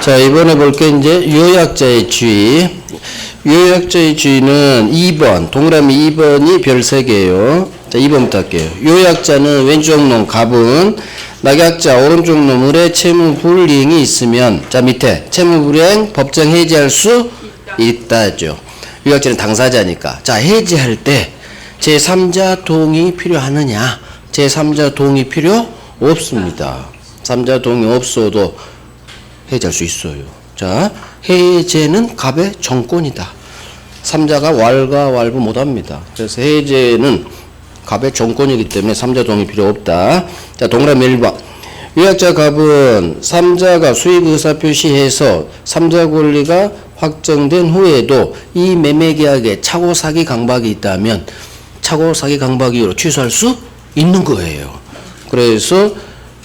자, 이번에 볼 게 이제 요약자의 주의. 요약자의 주의는 2번, 동그라미 2번이 별 3개예요. 자, 2번부터 할게요. 요약자는 왼쪽 놈 갑은 낙약자 오른쪽 놈 을의 채무 불이행이 있으면, 자, 밑에 채무 불이행 법정 해지할 수 있다죠. 요약자는 당사자니까. 자, 해지할 때 제3자 동의 필요하느냐? 제3자 동의 필요 없습니다. 3자 동의 없어도 해지할 수 있어요. 자, 해제는 갑의 정권이다. 3자가 왈가왈부 못합니다. 그래서 해제는 갑의 정권이기 때문에 3자 동의 필요 없다. 자, 동그라미 1번. 요약자 갑은 3자가 수익 의사 표시해서 3자 권리가 확정된 후에도 이 매매계약에 차고 사기 강박이 있다면 차고 사기 강박 이유로 취소할 수 있는 거예요. 그래서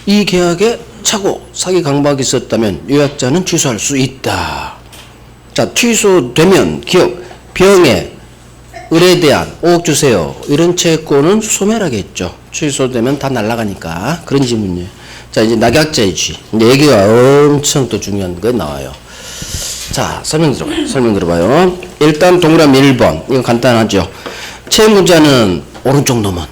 이 계약에 차고 사기 강박이 있었다면 요약자는 취소할 수 있다. 자, 취소되면 기억, 병에 을에 대한 5억 주세요. 이런 채권은 소멸하겠죠. 취소되면 다 날아가니까. 그런 질문이에요. 자, 이제 낙약자의 주의. 이제 얘기가 엄청 또 중요한 거 나와요. 자, 설명 들어봐요. 일단 동그라미 1번. 이거 간단하죠. 채무자는 오른쪽 놈은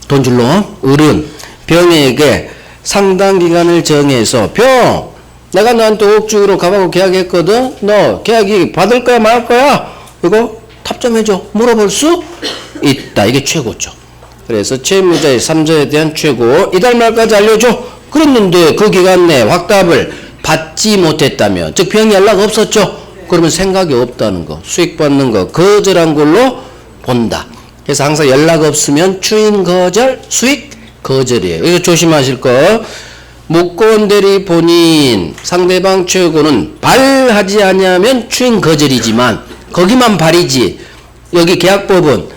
돈 줄 놈, 을은 병에게 상당 기간을 정해서 병, 내가 너한테 5억 주기로 갑하고 계약했거든. 너 계약이 받을 거야 말 거야? 이거 답점해줘. 물어볼 수 있다. 이게 최고죠. 그래서 채무자의 3자에 대한 최고, 이달 말까지 알려줘. 그랬는데 그 기간 내에 확답을 받지 못했다면, 즉 병이 연락 없었죠. 그러면 생각이 없다는 거, 수익 받는 거 거절한 걸로 본다. 그래서 항상 연락 없으면 추인 거절, 수익 거절이에요. 이거 조심하실 거. 무권 대리 본인 상대방 최고는 발하지 아니하면 추인 거절이지만 거기만 발이지 여기 계약법은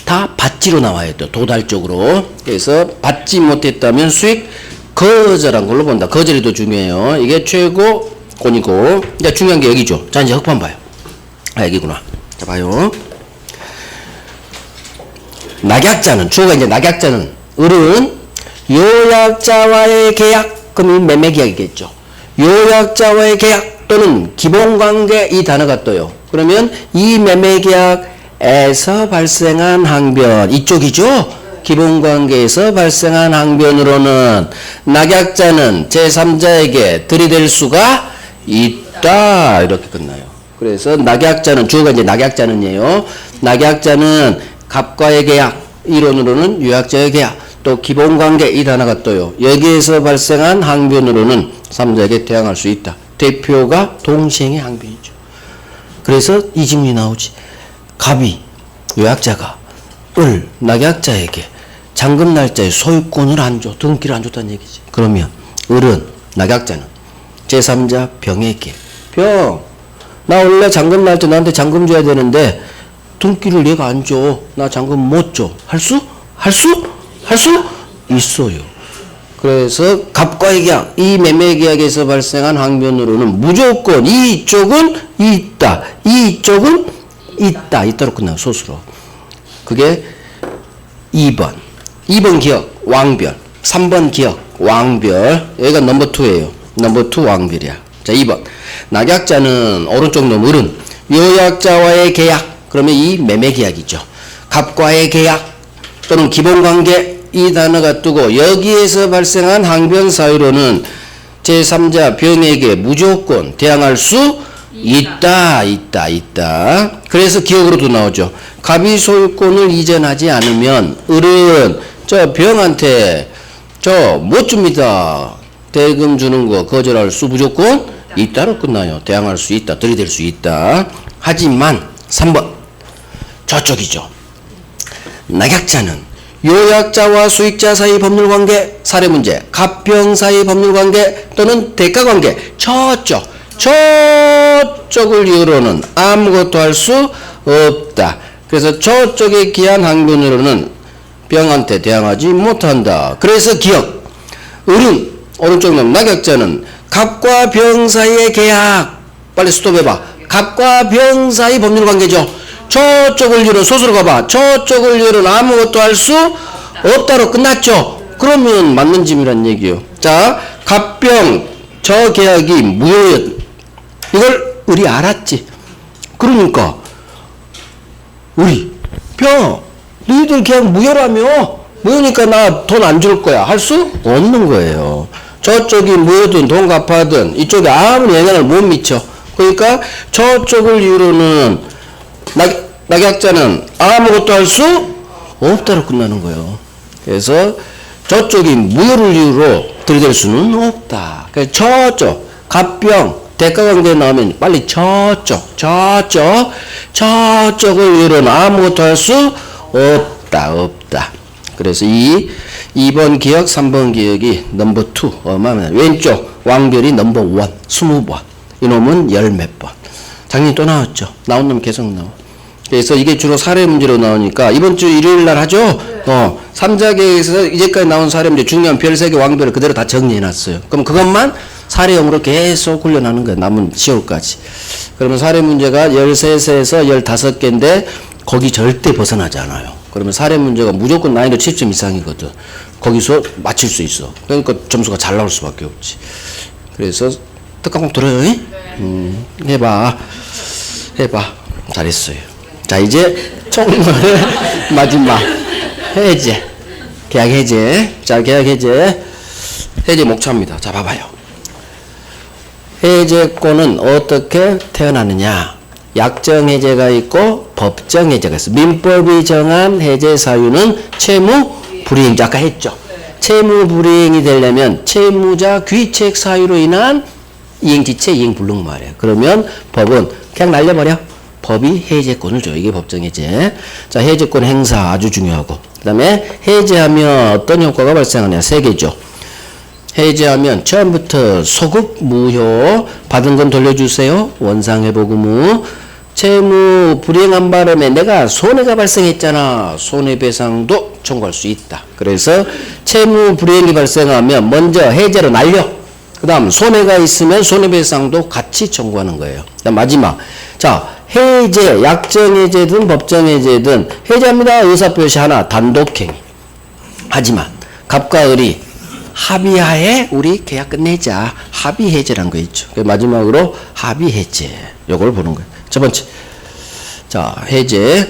다 받지로 나와요. 또 도달적으로. 그래서 받지 못했다면 수익 거절한 걸로 본다. 거절이 더 중요해요. 이게 최고권이고. 이제 중요한 게 여기죠. 자, 이제 흑판 봐요. 아, 여기구나. 자, 봐요. 낙약자는, 주어가 이제 낙약자는, 을은 요약자와의 계약, 그럼 이 매매계약이겠죠. 요약자와의 계약 또는 기본관계, 이 단어가 떠요. 그러면 이 매매계약에서 발생한 항변, 이쪽이죠. 기본관계에서 발생한 항변으로는 낙약자는 제3자에게 들이댈 수가 있다. 이렇게 끝나요. 그래서 낙약자는, 주어가 이제 낙약자는이에요. 낙약자는 갑과의 계약, 이론으로는 요약자의 계약, 또 기본관계, 이 단어가 떠요. 여기에서 발생한 항변으로는 3자에게 대항할 수 있다. 대표가 동시행의 항변이죠. 그래서 이 질문이 나오지. 갑이, 요약자가 을, 낙약자에게 잔금 날짜에 소유권을 안 줘, 등기를 안 줬다는 얘기지. 그러면 을은, 낙약자는 제3자 병에게, 병, 나 원래 잔금 날짜 너한테 잔금 줘야 되는데 등기를 얘가 안 줘. 나 잔금 못 줘. 할 수 있어요. 그래서 갑과의 계약, 이 매매 계약에서 발생한 항변으로는 무조건 이쪽은 있다. 이쪽은 있다. 이따로 끝나요. 소수로. 그게 2번. 2번 기억, 왕별. 3번 기억, 왕별. 여기가 넘버 2예요. 넘버 2 왕별이야. 자, 2번. 낙약자는 오른쪽 놈 을은 요약자와의 계약. 그러면 이 매매 계약이죠. 갑과의 계약 또는 기본관계, 이 단어가 뜨고 여기에서 발생한 항변 사유로는 제3자 병에게 무조건 대항할 수 있다. 그래서 기억으로도 나오죠. 갑이 소유권을 이전하지 않으면 을은 저 병한테 저 못 줍니다. 대금 주는 거 거절할 수 무조건 있다로 끝나요. 대항할 수 있다. 들이댈 수 있다. 하지만 3번 저쪽이죠. 낙약자는 요약자와 수익자 사이 법률관계, 사례문제, 갑병 사이 법률관계 또는 대가관계, 저쪽을 이유로는 아무것도 할 수 없다. 그래서 저쪽에 기한 항변으로는 병한테 대항하지 못한다. 그래서 기억, 을은 오른쪽 놈 낙약자는 갑과 병 사이의 계약, 빨리 스톱해봐. 갑과 병 사이 법률관계죠. 저쪽을 이유로, 소수로 가봐. 저쪽을 이유로는 아무것도 할 수 없다로 끝났죠. 그러면 맞는 짐이란 얘기예요. 자, 갑병 저 계약이 무효였, 이걸 우리 알았지. 그러니까 우리 너희들 그냥 무효라며, 무효니까 나 돈 안 줄 거야 할 수 없는 거예요. 저쪽이 무효든 돈 갚아든 이쪽에 아무리 영향을 못 미쳐. 그러니까 저쪽을 이유로는 낙약자는 아무것도 할 수 없다로 끝나는 거예요. 그래서 저쪽이 무효를 이유로 들이댈 수는 없다. 그래서 저쪽 갑병 대가관계 나오면 빨리 저쪽을 이유로는 아무것도 할 수 없다. 그래서 2번 기억, 3번 기억이 넘버 2. 왼쪽 완결이 넘버 1, 20번. 이놈은 10몇 번. 작년에 또 나왔죠. 나온 놈 계속 나와. 그래서 이게 주로 사례 문제로 나오니까 이번 주 일요일 날 하죠. 3자계에서 이제까지 나온 사례 문제 중요한 별 3개 왕별을 그대로 다 정리해 놨어요. 그럼 그것만 사례형으로 계속 훈련하는 거예요. 남은 10월까지. 그러면 사례 문제가 13세에서 15개인데 거기 절대 벗어나지 않아요. 그러면 사례 문제가 무조건 난이도 7점 이상이거든. 거기서 맞출 수 있어. 그러니까 점수가 잘 나올 수밖에 없지. 그래서 뜻까꼭 들어요. 해봐. 잘했어요. 자, 이제 총괄의 마지막 해제. 계약 해제. 자, 계약 해제. 해제 목차입니다. 자, 봐봐요. 해제권은 어떻게 태어나느냐. 약정 해제가 있고 법정 해제가 있어. 민법이 정한 해제 사유는 채무 불이행. 아까 했죠. 채무 불이행이 되려면 채무자 귀책 사유로 인한 이행지체, 이행불능 말이에요. 그러면 법은 그냥 날려버려. 법이 해제권을 줘요. 이게 법정 해제. 자, 해제권 행사 아주 중요하고. 그 다음에 해제하면 어떤 효과가 발생하냐. 3개죠. 해제하면 처음부터 소급 무효, 받은 건 돌려주세요. 원상회복 의무. 채무 불이행한 바람에 내가 손해가 발생했잖아. 손해배상도 청구할 수 있다. 그래서 채무 불이행이 발생하면 먼저 해제로 날려. 그 다음 손해가 있으면 손해배상도 같이 청구하는 거예요. 그 다음 마지막. 자, 해제, 약정해제든 법정해제든 해제합니다. 의사표시 하나, 단독행위. 하지만 갑과 을이 합의하에 우리 계약 끝내자. 합의해제란 거 있죠. 마지막으로 합의해제. 요걸 보는 거예요. 첫 번째. 자, 해제.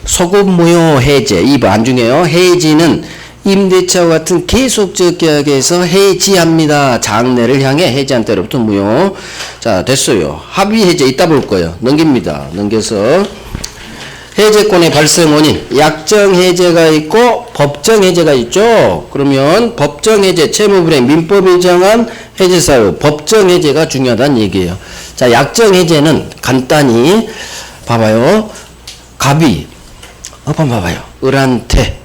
소급무효 해제. 2번 안중에요. 해지는 임대차와 같은 계속적 계약에서 해지합니다. 장래를 향해 해지한 때로부터 무효. 자, 됐어요. 합의해제 이따 볼 거예요. 넘깁니다. 넘겨서 해제권의 발생 원인, 약정 해제가 있고 법정 해제가 있죠. 그러면 법정 해제, 채무불이행, 민법이 정한 해제 사유, 법정 해제가 중요하다는 얘기예요. 자, 약정 해제는 간단히 봐봐요. 갑이 한번 봐봐요. 을한테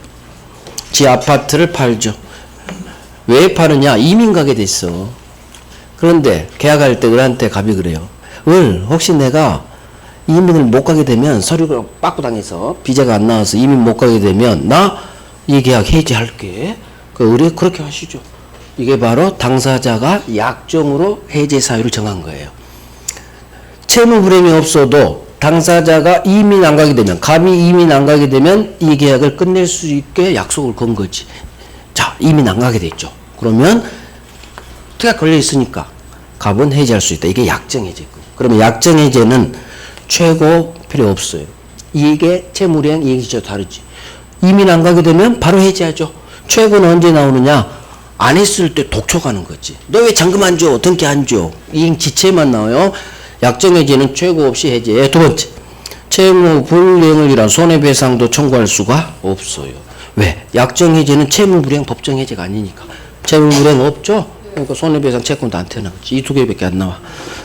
지 아파트를 팔죠. 왜 파느냐? 이민 가게 됐어. 그런데 계약할 때 을한테 갑이 그래요. 을, 혹시 내가 이민을 못 가게 되면 서류가 빠꾸당해서 비자가 안 나와서 이민 못 가게 되면 나 이 계약 해지할게. 그 을이 그렇게 하시죠. 이게 바로 당사자가 약정으로 해제 사유를 정한 거예요. 채무 불이행이 없어도 당사자가 이민 안 가게 되면, 갑이 이민 안 가게 되면 이 계약을 끝낼 수 있게 약속을 건 거지. 자, 이민 안 가게 됐죠. 그러면 특약 걸려 있으니까 갑은 해지할 수 있다. 이게 약정 해제고. 그러면 약정 해제는 최고 필요 없어요. 이게 채무불이행, 이행지체와 다르지. 이민 안 가게 되면 바로 해제하죠. 최고는 언제 나오느냐? 안 했을 때 독촉 하는 거지. 너 왜 잔금 안 줘? 등기 안 줘? 이행지체만 나와요. 약정 해제는 최고 없이 해제해. 두 번째, 채무 불이행을 위한 손해배상도 청구할 수가 없어요. 왜? 약정 해제는 채무 불이행, 법정 해제가 아니니까. 채무 불이행 없죠? 그러니까 손해배상 채권도 안 태어나지. 이 두 개밖에 안 나와.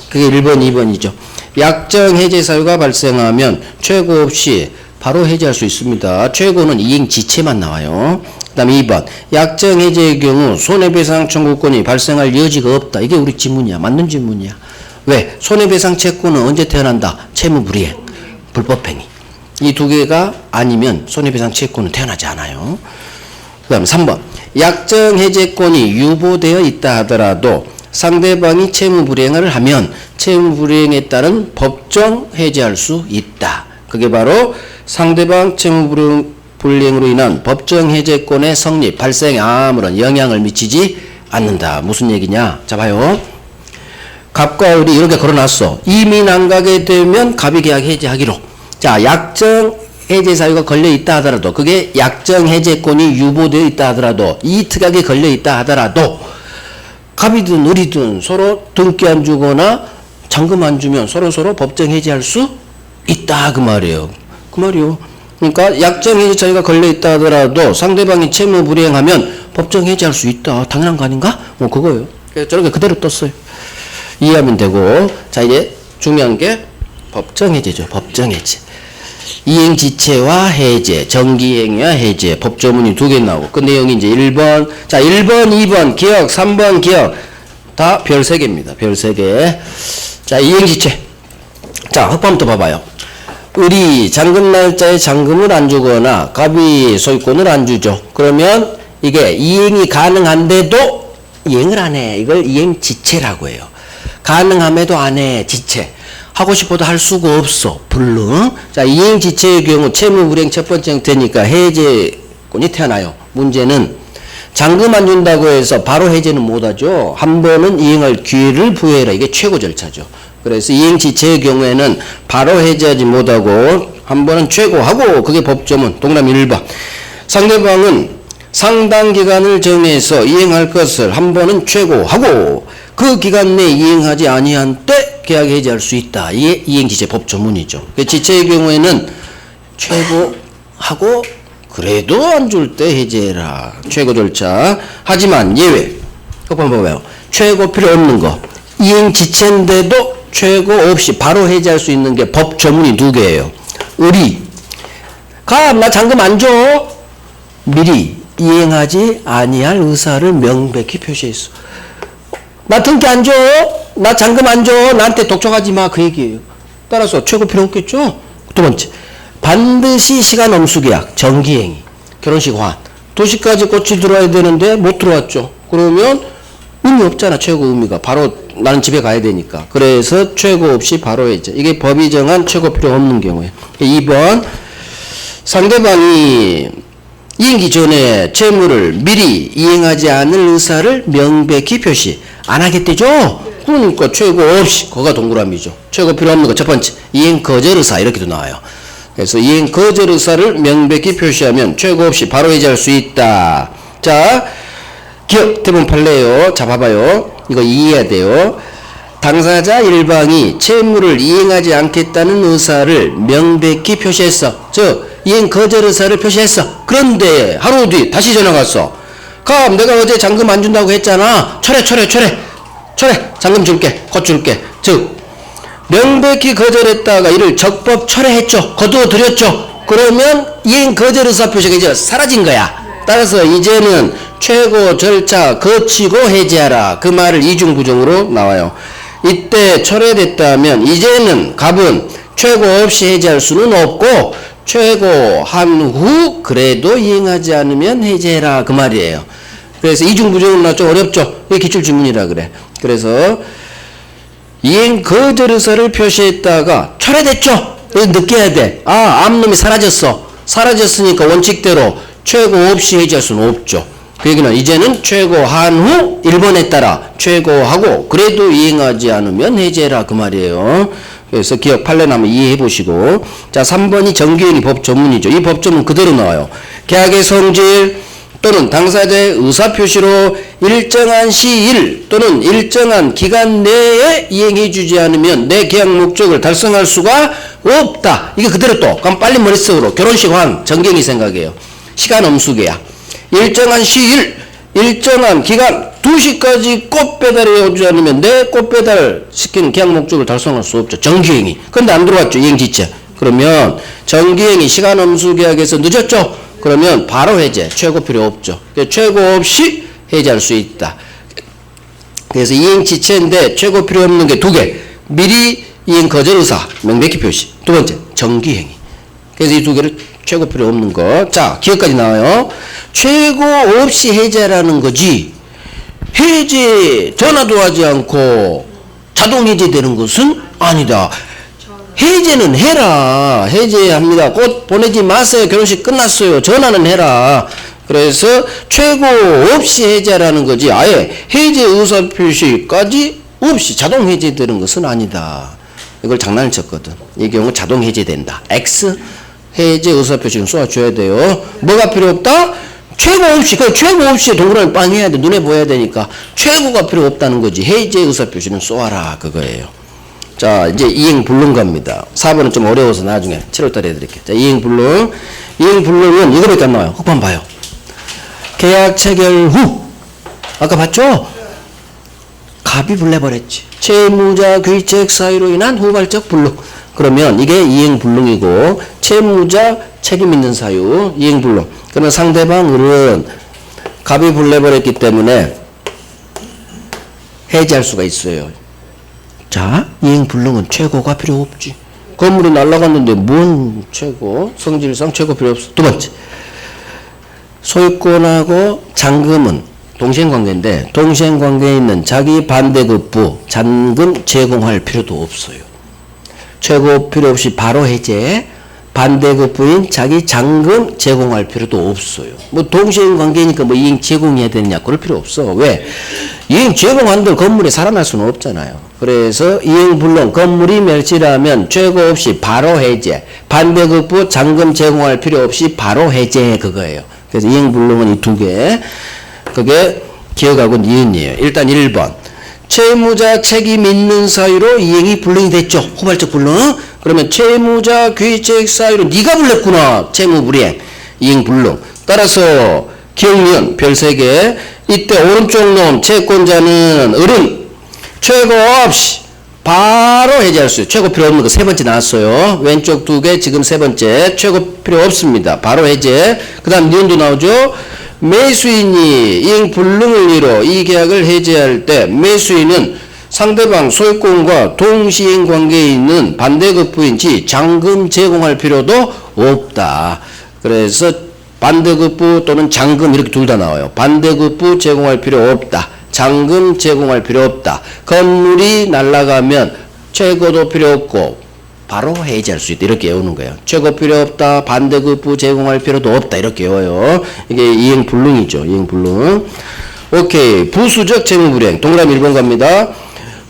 그게 1번, 2번이죠. 약정 해제 사유가 발생하면 최고 없이 바로 해제할 수 있습니다. 최고는 이행지체만 나와요. 그 다음에 2번, 약정 해제의 경우 손해배상 청구권이 발생할 여지가 없다. 이게 우리 지문이야. 맞는 지문이야. 왜? 손해배상 채권은 언제 태어난다? 채무불이행, 불법행위. 이 두 개가 아니면 손해배상 채권은 태어나지 않아요. 그 다음 3번, 약정 해제권이 유보되어 있다 하더라도 상대방이 채무불이행을 하면 채무불이행에 따른 법정 해제할 수 있다. 그게 바로 상대방 채무불이행으로 인한 법정 해제권의 성립, 발생에 아무런 영향을 미치지 않는다. 무슨 얘기냐? 자, 봐요. 갑과 을이 이렇게 걸어놨어. 이민 안 가게 되면 갑이 계약 해제하기로. 자, 약정 해제 사유가 걸려 있다 하더라도, 그게 약정 해제권이 유보되어 있다 하더라도, 이 특약이 걸려 있다 하더라도, 갑이든 을이든 서로 등기 안 주거나 잔금 안 주면 서로 법정 해제할 수 있다 그 말이에요. 그 말이요. 그러니까 약정 해제 사유가 걸려 있다 하더라도 상대방이 채무 불이행하면 법정 해제할 수 있다. 당연한 거 아닌가? 뭐 그거예요. 그래서 저렇게 그대로 떴어요. 이해하면 되고. 자, 이제 중요한 게 법정 해제죠. 법정 해제. 이행지체와 해제, 정기행위와 해제, 법조문이 2개 나오고, 그 내용이 이제 1번, 자, 1번, 2번 기억, 3번 기억, 다 별 3개입니다. 별 3개. 자, 이행지체. 자, 흑범부터 봐봐요. 을이 잔금 날짜에 잔금을 안 주거나, 갑이 소유권을 안 주죠. 그러면 이게 이행이 가능한데도 이행을 안 해. 이걸 이행지체라고 해요. 가능함에도 안 해. 지체. 하고 싶어도 할 수가 없어. 불능. 자, 이행지체의 경우 채무불이행 첫 번째 형태니까 해제권이 태어나요. 문제는 잔금 안 준다고 해서 바로 해제는 못하죠. 한 번은 이행할 기회를 부여해라. 이게 최고 절차죠. 그래서 이행지체의 경우에는 바로 해제하지 못하고 한 번은 최고하고, 그게 법조문 동그라미 1번. 상대방은 상당 기간을 정해서 이행할 것을 한 번은 최고하고 그 기간 내에 이행하지 아니한 때 계약 해제할 수 있다. 이게 이행지체 법조문이죠. 지체의 경우에는 최고하고 그래도 안 줄 때 해제해라. 최고 절차. 하지만 예외. 한번 봐봐요. 최고 필요 없는 거. 이행지체인데도 최고 없이 바로 해제할 수 있는 게 법조문이 2개예요. 을이 갑, 나 잔금 안 줘. 미리 이행하지 아니할 의사를 명백히 표시했어. 나 등기 안 줘. 나 잔금 안 줘. 나한테 독촉하지 마. 그 얘기예요. 따라서 최고 필요 없겠죠. 2번째, 반드시 시간 엄수 계약, 정기행위, 결혼식 환. 2시까지 꽃이 들어와야 되는데 못 들어왔죠. 그러면 의미 없잖아. 최고 의미가. 바로 나는 집에 가야 되니까. 그래서 최고 없이 바로 해제. 이게 법이 정한 최고 필요 없는 경우에. 2번, 상대방이 이행기 전에 채무를 미리 이행하지 않을 의사를 명백히 표시 안 하겠대죠? 그러니까 최고 없이, 그거가 동그라미죠. 최고 필요 없는 거 첫 번째, 이행 거절 의사 이렇게도 나와요. 그래서 이행 거절 의사를 명백히 표시하면 최고 없이 바로 해제할 수 있다. 자, 기억 대본 판례요. 자, 봐봐요. 이거 이해해야 돼요. 당사자 일방이 채무를 이행하지 않겠다는 의사를 명백히 표시했어. 즉 이행 거절 의사를 표시했어. 그런데 하루 뒤 다시 전화 갔어. 갑, 내가 어제 잔금 안 준다고 했잖아. 철회. 잔금 줄게. 곧 줄게. 즉 명백히 거절했다가 이를 적법 철회했죠. 거두어드렸죠. 그러면 이행 거절 의사 표시가 이제 사라진 거야. 따라서 이제는 최고 절차 거치고 해제하라. 그 말을 이중부정으로 나와요. 이때 철회됐다면 이제는 갑은 최고 없이 해제할 수는 없고 최고한 후 그래도 이행하지 않으면 해제해라. 그 말이에요. 그래서 이중부정은 좀 어렵죠. 이게 기출지문이라 그래. 그래서 이행 거절 의사를 표시했다가 철회됐죠. 느껴야 돼. 아, 암놈이 사라졌어. 사라졌으니까 원칙대로 최고 없이 해제할 수는 없죠. 그 얘기는 이제는 최고한 후 1번에 따라 최고하고 그래도 이행하지 않으면 해제해라. 그 말이에요. 그래서 기억 판례나 한번 이해해 보시고. 자, 3번이 정기행위 법조문이죠. 이 법조문 그대로 나와요. 계약의 성질 또는 당사자의 의사표시로 일정한 시일 또는 일정한 기간 내에 이행해 주지 않으면 내 계약 목적을 달성할 수가 없다. 이게 그대로 또 그럼 빨리 머릿속으로 결혼식 환 정기행위 생각해요. 시간 엄수 계약, 일정한 시일, 일정한 기간, 2시까지 꽃 배달해 오지 않으면 내 꽃 배달 시키는 계약 목적을 달성할 수 없죠. 정기행위. 근데 안 들어왔죠. 이행지체. 그러면 정기행위 시간 엄수 계약에서 늦었죠. 그러면 바로 해제. 최고 필요 없죠. 최고 없이 해제할 수 있다. 그래서 이행지체인데 최고 필요 없는 게 2개. 미리 이행 거절 의사 명백히 표시. 2번째 정기행위. 그래서 이 2개를 최고 필요 없는 거. 자, 기억까지 나와요. 최고 없이 해제라는 거지. 해제 전화도 하지 않고 자동 해제되는 것은 아니다. 해제는 해라. 해제합니다. 꽃 보내지 마세요. 결혼식 끝났어요. 전화는 해라. 그래서 최고 없이 해제라는 거지. 아예 해제 의사표시까지 없이 자동 해제되는 것은 아니다. 이걸 장난을 쳤거든. 이 경우 자동 해제된다. X 해제 의사표시는 쏘아줘야 돼요. 뭐가 필요 없다? 최고 없이, 그 최고 없이 동그라미 빵 해야 돼. 눈에 보여야 되니까. 최고가 필요 없다는 거지. 해제 의사표시는 쏘아라. 그거예요. 자, 이제 이행불능 갑니다. 4번은 좀 어려워서 나중에 7월달에 해드릴게요. 자, 이행불능. 이행불능은 이거밖에 안 나와요. 혹만 봐요. 계약 체결 후. 아까 봤죠? 갑입을 내버렸지. 채무자 귀책 사유로 인한 후발적 불능. 그러면 이게 이행불능이고, 채무자 책임 있는 사유, 이행불능. 그러면 상대방은 갑입을 내버렸기 때문에 해지할 수가 있어요. 자, 이행불능은 최고가 필요 없지. 건물이 날아갔는데 뭔 최고? 성질상 최고 필요 없어. 두 번째, 소유권하고 잔금은 동시행관계인데 동시행관계에 있는 자기 반대급부 잔금 제공할 필요도 없어요. 최고 필요 없이 바로 해제, 반대급부인 자기 잔금 제공할 필요도 없어요. 뭐 동시행관계니까 뭐 이행 제공해야 되느냐 그럴 필요 없어. 왜? 이행 제공한들 건물에 살아날 수는 없잖아요. 그래서 이행불능 건물이 멸실하면 최고 없이 바로 해제, 반대급부 잔금 제공할 필요 없이 바로 해제 그거예요. 그래서 이행불능은 이 두 개. 그게 기억하고 니은이에요. 일단 1번. 채무자 책임 있는 사유로 이행이 불능이 됐죠. 후발적 불능. 그러면 채무자 귀책 사유로 네가 불렀구나. 채무불이행. 이행 불능. 따라서 기억니은 별 3개. 이때 오른쪽 놈 채권자는 을은 최고 없이 바로 해제할 수 있어요. 최고 필요 없는 거 3번째 나왔어요. 왼쪽 2개 지금 3번째. 최고 필요 없습니다. 바로 해제. 그 다음 니은도 나오죠. 매수인이 이행불능을 이뤄 이 계약을 해제할 때 매수인은 상대방 소유권과 동시행관계에 있는 반대급부인지 잔금 제공할 필요도 없다. 그래서 반대급부 또는 잔금 이렇게 둘 다 나와요. 반대급부 제공할 필요 없다. 잔금 제공할 필요 없다. 건물이 날아가면 최고도 필요 없고 바로 해지할 수 있다. 이렇게 외우는 거예요. 최고 필요 없다. 반대급부 제공할 필요도 없다. 이렇게 외워요. 이게 이행불능이죠. 이행불능. 오케이. 부수적 채무불이행. 동그라미 1번 갑니다.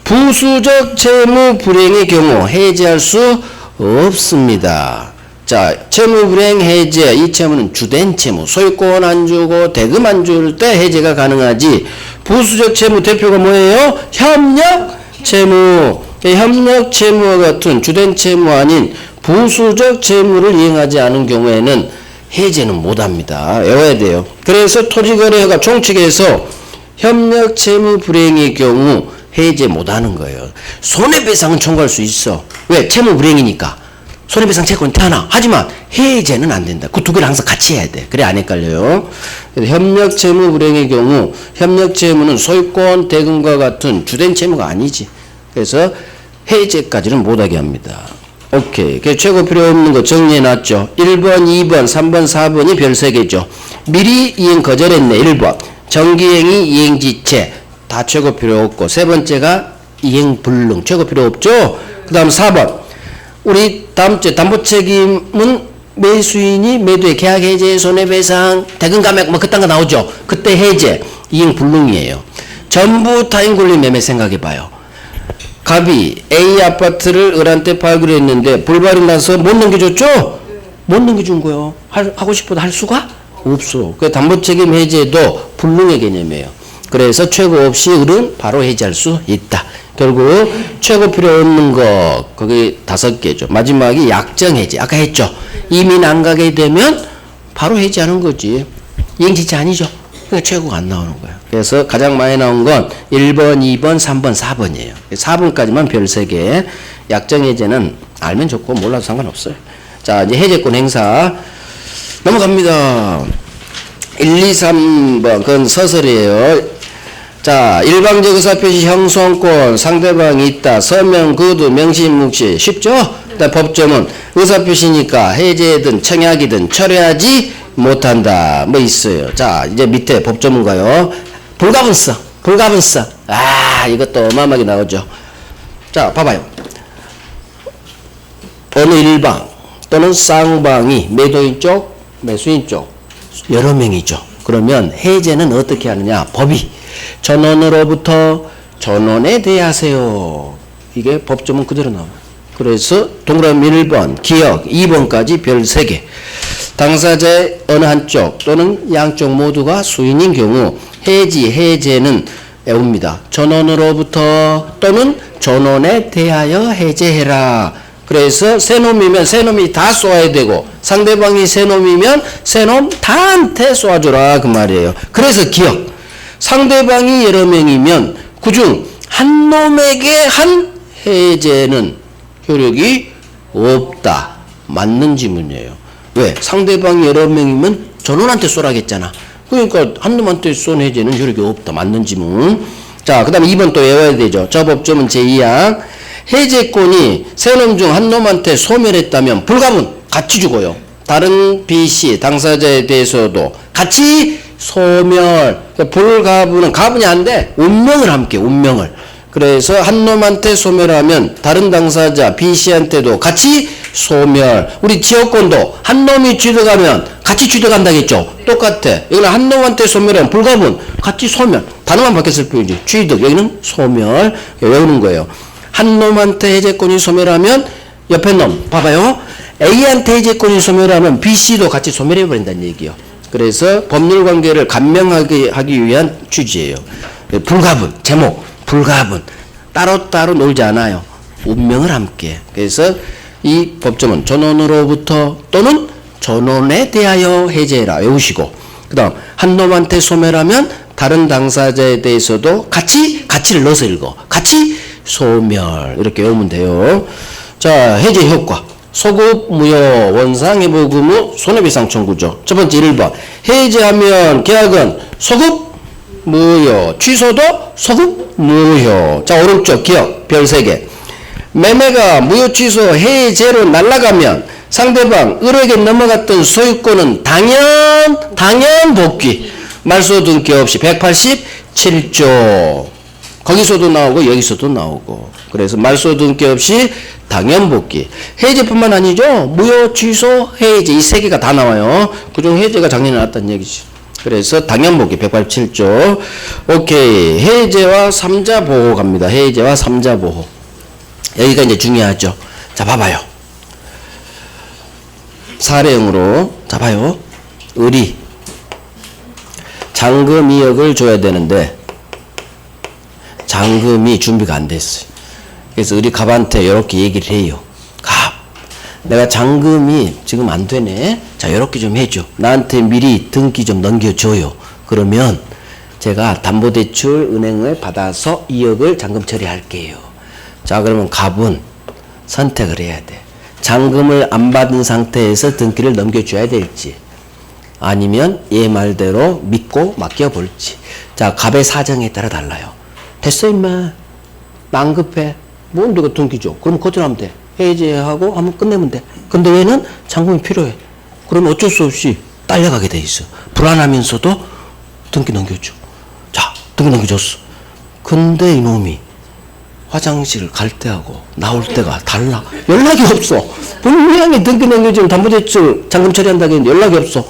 부수적 채무불이행의 경우 해지할 수 없습니다. 자, 채무불이행 해제. 이 채무는 주된 채무. 소유권 안 주고 대금 안 줄 때 해제가 가능하지. 부수적 채무 대표가 뭐예요? 협력 채무. 협력 채무와 같은 주된 채무 아닌 부수적 채무를 이행하지 않은 경우에는 해제는 못합니다. 외워야 돼요. 그래서 토지거래가 총칙에서 협력 채무 불이행의 경우 해제 못하는 거예요. 손해배상은 청구할 수 있어. 왜? 채무 불이행이니까. 손해배상 채권 하나. 하지만 해제는 안 된다. 그 두 개를 항상 같이 해야 돼. 그래 안 헷갈려요. 협력 채무 불이행의 경우 협력 채무는 소유권 대금과 같은 주된 채무가 아니지. 그래서 해제까지는 못하게 합니다. 오케이. 그래서 최고 필요 없는 거 정리해놨죠. 1번, 2번, 3번, 4번이 별 3개죠. 미리 이행 거절했네. 1번. 정기행위 이행지체. 다 최고 필요 없고. 세 번째가 이행불능. 최고 필요 없죠. 그 다음 4번. 우리 다음 주에 담보책임은 매수인이 매도의 계약 해제, 손해배상, 대금 감액 뭐 그딴 거 나오죠. 그때 해제. 이행불능이에요. 전부 타인권리 매매 생각해봐요. 갑이 A 아파트를 을한테 팔기로 했는데 불발이 나서 못 넘겨줬죠? 못 넘겨준 거예요. 하고 싶어도 할 수가 없어. 그 담보책임 해제도 불능의 개념이에요. 그래서 최고 없이 을은 바로 해제할 수 있다. 결국 최고 필요 없는 거 거기 5개죠. 마지막이 약정 해제. 아까 했죠. 이민 안 가게 되면 바로 해제하는 거지. 이행지체 아니죠. 그러니까 최고가 안 나오는 거야. 그래서 가장 많이 나온 건 1번, 2번, 3번, 4번이에요. 4번까지만 별 3개. 약정 해제는 알면 좋고 몰라도 상관없어요. 자, 이제 해제권 행사 넘어갑니다. 1, 2, 3번 그건 서술이에요. 자, 일방적 의사표시 형성권 상대방이 있다. 서명, 거두, 명시, 묵시. 쉽죠? 법조문 의사표시니까 해제든 청약이든 철회하지 못한다. 뭐 있어요. 자, 이제 밑에 법조문 가요. 불가분성. 불가분성. 아, 이것도 어마어마하게 나오죠. 자, 봐봐요. 어느 일방 또는 쌍방이 매도인 쪽, 매수인 쪽 여러 명이죠. 그러면 해제는 어떻게 하느냐? 법이 전원으로부터 전원에 대하세요. 이게 법조문 그대로 나와요. 그래서 동그라미 1번, 기억 2번까지 별 3개. 당사자의 어느 한쪽 또는 양쪽 모두가 수인인 경우 해제는 애웁니다. 전원으로부터 또는 전원에 대하여 해제해라. 그래서 세 놈이면 세 놈이 다 쏘아야 되고 상대방이 세 놈이면 세 놈 다한테 쏘아줘라 그 말이에요. 그래서 기억. 상대방이 여러 명이면 그중 한 놈에게 한 해제는 효력이 없다. 맞는 지문이에요. 왜? 상대방이 여러 명이면 전원한테 쏘라겠잖아. 그러니까 한 놈한테 쏜 해제는 효력이 없다. 맞는 지문. 자, 그 다음에 2번 또 외워야 되죠. 저 법조문 제2항. 해제권이 세 놈 중 한 놈한테 소멸했다면 불가분 같이 죽어요. 다른 B씨 당사자에 대해서도 같이 소멸. 그러니까 불가분은 가분이 안 돼. 운명을 함께 운명을. 그래서 한 놈한테 소멸하면 다른 당사자 B씨한테도 같이 소멸. 우리 지역권도 한 놈이 취득하면 같이 취득한다겠죠. 똑같아. 여기는 한 놈한테 소멸하면 불가분 같이 소멸. 단어만 바뀌었을 뿐이지. 취득 여기는 소멸. 외우는 거예요. 한 놈한테 해제권이 소멸하면 옆에 놈 봐봐요. A한테 해제권이 소멸하면 B씨도 같이 소멸해버린다는 얘기예요. 그래서 법률관계를 간명하게 하기 위한 취지예요. 불가분 제목 불가분 따로따로 놀지 않아요. 운명을 함께. 그래서 이 법조문 전원으로부터 또는 전원에 대하여 해제해라 외우시고 그 다음 한 놈한테 소멸하면 다른 당사자에 대해서도 같이를 넣어서 읽어. 같이 소멸 이렇게 외우면 돼요. 자, 해제 효과 소급 무효 원상 회복 의무 손해배상 청구죠. 첫 번째 1번 해제하면 계약은 소급 무효 취소도 소급 무효. 자, 오른쪽 기억 별 3개. 매매가 무효 취소 해제로 날아가면 상대방 을에게 넘어갔던 소유권은 당연 복귀. 말소 등기 없이 187조. 거기서도 나오고 여기서도 나오고. 그래서 말소 등기 없이 당연 복귀. 해제뿐만 아니죠. 무효 취소 해제 이 3개가 다 나와요. 그중 해제가 작년에 나왔다는 얘기지. 그래서 당연 복귀 187조. 오케이. 해제와 3자 보호 갑니다. 해제와 3자 보호. 여기가 이제 중요하죠. 자, 봐봐요. 사례형으로 자 봐요. 을이 잔금 2억을 줘야 되는데 잔금이 준비가 안 됐어요. 그래서 을이 갑한테 이렇게 얘기를 해요. 갑, 내가 잔금이 지금 안 되네. 자, 이렇게 좀 해줘. 나한테 미리 등기 좀 넘겨줘요. 그러면 제가 담보대출 은행을 받아서 2억을 잔금 처리할게요. 자, 그러면 갑은 선택을 해야 돼. 잔금을 안 받은 상태에서 등기를 넘겨줘야 될지 아니면 얘 말대로 믿고 맡겨볼지. 자, 갑의 사정에 따라 달라요. 됐어 임마. 안 급해. 뭐 내가 등기 줘. 그럼 거절하면 돼. 해제하고 하면 끝내면 돼. 근데 얘는 잔금이 필요해. 그러면 어쩔 수 없이 딸려가게 돼 있어. 불안하면서도 등기 넘겨줘. 자, 등기 넘겨줬어. 근데 이놈이 화장실 갈 때하고 나올 때가 달라. 연락이 없어. 분명히 등기 넘겨주면 담보대출 잔금 처리한다고 했는데 연락이 없어.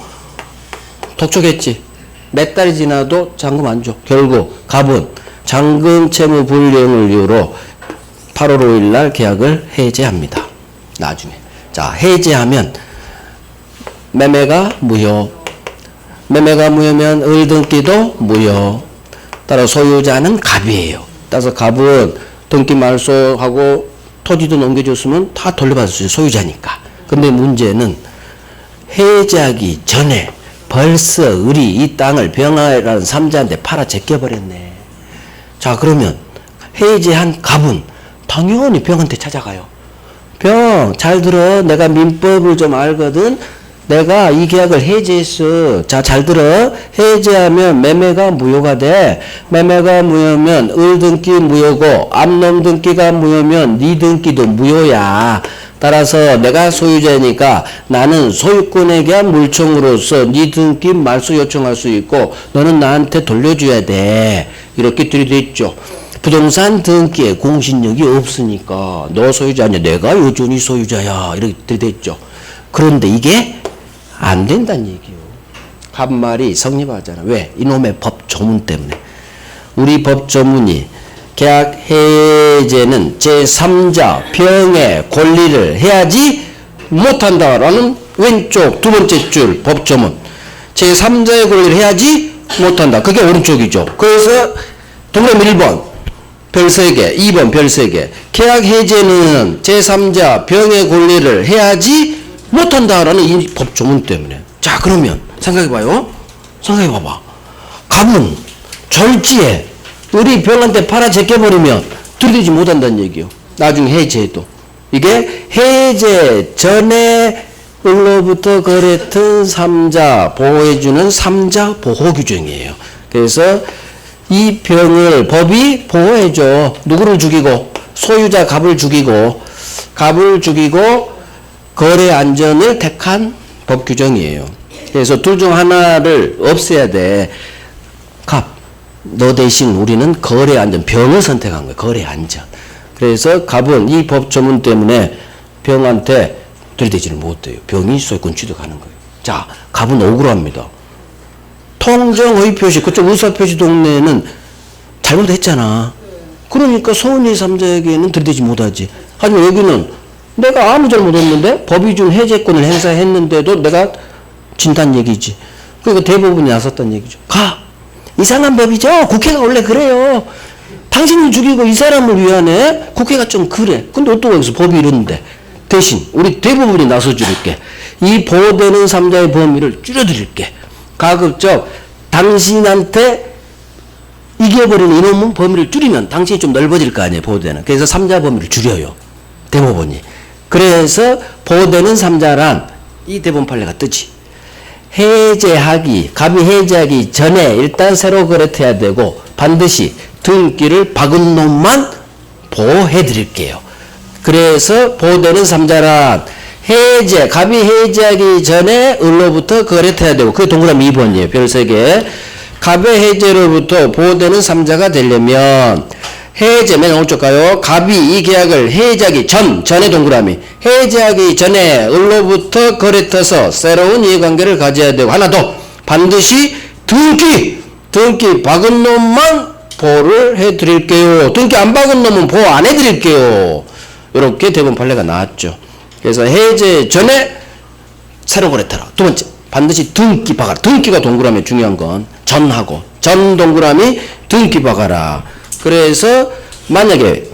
독촉했지. 몇 달이 지나도 잔금 안 줘. 결국 갑은 잔금 채무 불이행을 이유로 8월 5일 날 계약을 해제합니다. 나중에. 자, 해제하면 매매가 무효. 매매가 무효면 을 등기도 무효. 따라 소유자는 갑이에요. 따라서 갑은 등기 말소하고 토지도 넘겨줬으면 다 돌려받았어요. 소유자니까. 근데 문제는 해제하기 전에 벌써 을이 이 땅을 병아라는 삼자한테 팔아 제껴버렸네. 자, 그러면 해제한 갑은 당연히 병한테 찾아가요. 병, 잘 들어. 내가 민법을 좀 알거든. 내가 이 계약을 해제했어. 자, 잘 들어. 해제하면 매매가 무효가 돼. 매매가 무효면 을 등기 무효고 암놈 등기가 무효면 네 등기도 무효야. 따라서 내가 소유자니까 나는 소유권에 대한 물청으로서 네 등기 말소 요청할 수 있고 너는 나한테 돌려줘야 돼. 이렇게 들이댔죠. 부동산 등기에 공신력이 없으니까 너 소유자냐 내가 여전히 소유자야. 이렇게 들이댔죠. 그런데 이게 안 된다는 얘기요. 갑말이 성립하잖아. 왜? 이놈의 법 조문 때문에. 우리 법 조문이 계약 해제는 제3자 병의 권리를 해야지 못한다라는 왼쪽 두 번째 줄 법조문. 제3자의 권리를 해야지 못한다. 그게 오른쪽이죠. 그래서 동그라미 1번 별 3개, 2번 별 3개. 계약 해제는 제3자 병의 권리를 해야지 못한다라는 이 법조문 때문에. 자, 그러면 생각해봐요. 생각해봐봐. 갑은 절지에 우리 병한테 팔아 제껴버리면 들이대지 못한다는 얘기요. 나중에 해제해도. 이게 해제 전에 을로부터 거래했던 3자 보호해주는 3자 보호 규정이에요. 그래서 이 병을 법이 보호해줘. 누구를 죽이고? 소유자 갑을 죽이고 거래 안전을 택한 법 규정이에요. 그래서 둘 중 하나를 없애야 돼. 갑, 너 대신 우리는 거래 안전, 병을 선택한 거예요. 거래 안전. 그래서 갑은 이 법조문 때문에 병한테 들이대지를 못해요. 병이 소유권 취득하는 거예요. 자, 갑은 억울합니다. 통정 허위 표시, 그쪽 의사 표시 동네는 잘못했잖아. 그러니까 소은이 3자에게는 들이대지 못하지. 하지만 여기는 내가 아무 잘못 없는데 법이 준 해제권을 행사했는데도 내가 진단 얘기지. 그러니까 대부분이 나섰단 얘기죠. 이상한 법이죠. 국회가 원래 그래요. 당신이 죽이고 이 사람을 위하네. 국회가 좀 그래. 근데 어떻게 여기서 법이 이러는데. 대신 우리 대부분이 나서줄게. 이 보호되는 3자의 범위를 줄여드릴게. 가급적 당신한테 이겨버리는 이놈은 범위를 줄이면 당신이 좀 넓어질 거 아니에요. 보호되는. 그래서 3자 범위를 줄여요. 대법원이. 그래서 보호되는 3자란 이 대법원 판례가 뜨지. 갑이 해제하기 전에 일단 새로 거래해야 되고 반드시 등기를 박은 놈만 보호해드릴게요. 그래서 보호되는 3자란 갑이 해제하기 전에 을로부터 거래해야 되고 그게 동그라미 2번이에요. 별 3개. 갑의 해제로부터 보호되는 3자가 되려면 맨 오른쪽 가요. 갑이 이 계약을 해제하기 전에 동그라미. 해제하기 전에 을로부터 거래해서 새로운 이해관계를 가져야 되고 하나 더. 반드시 등기 박은 놈만 보호를 해드릴게요. 등기 안 박은 놈은 보호 안 해드릴게요. 이렇게 대법원 판례가 나왔죠. 그래서 해제 전에 새로 거래해라. 두 번째, 반드시 등기 박아라. 등기가 동그라미 중요한 건 전하고 전 동그라미 등기 박아라. 그래서 만약에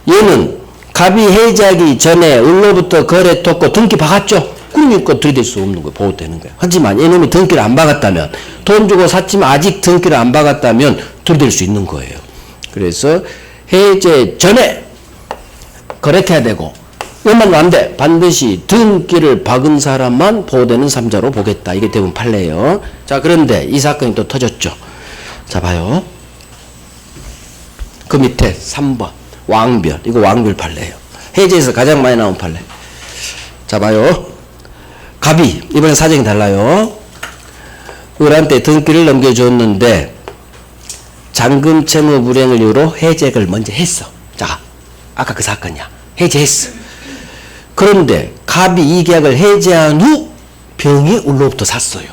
얘는 갑이 해제하기 전에 을로부터 거래했고 등기 박았죠. 그러니까 들이댈 수 없는 거예요. 보호되는 거예요. 하지만 이놈이 등기를 안 박았다면 돈 주고 샀지만 아직 등기를 안 박았다면 들이댈 수 있는 거예요. 그래서 해제 전에 거래해야 되고 이것만 안 돼. 반드시 등기를 박은 사람만 보호되는 3자로 보겠다. 이게 대부분 판례예요. 자, 그런데 이 사건이 또 터졌죠. 자, 봐요. 그 밑에 3번 왕별. 이거 왕별 판례예요. 해제에서 가장 많이 나온 판례. 자, 봐요. 갑이 이번엔 사정이 달라요. 을한테 등기를 넘겨줬는데 잔금 채무 불이행을 이유로 해제를 먼저 했어. 자, 아까 그 사건이야. 해제했어. 그런데 갑이 이 계약을 해제한 후 병이 을로부터 샀어요.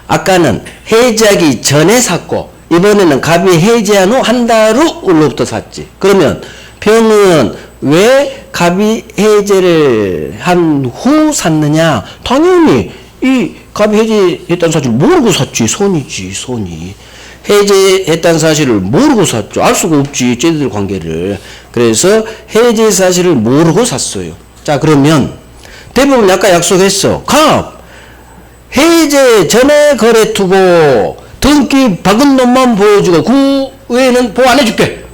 아까는 해제하기 전에 샀고 이번에는 갑이 해제한 후 한 달 후 을로부터 샀지. 그러면 병은 왜 갑이 해제를 한 후 샀느냐? 당연히 이 갑이 해제했다는 사실을 모르고 샀지. 손이. 해제했다는 사실을 모르고 샀죠. 알 수가 없지. 쟤들 관계를. 그래서 해제 사실을 모르고 샀어요. 자, 그러면 대부분 아까 약속했어. 갑 해제 전에 거래 투고 등기 박은 놈만 보여주고 그 외에는 보호 안 해줄게.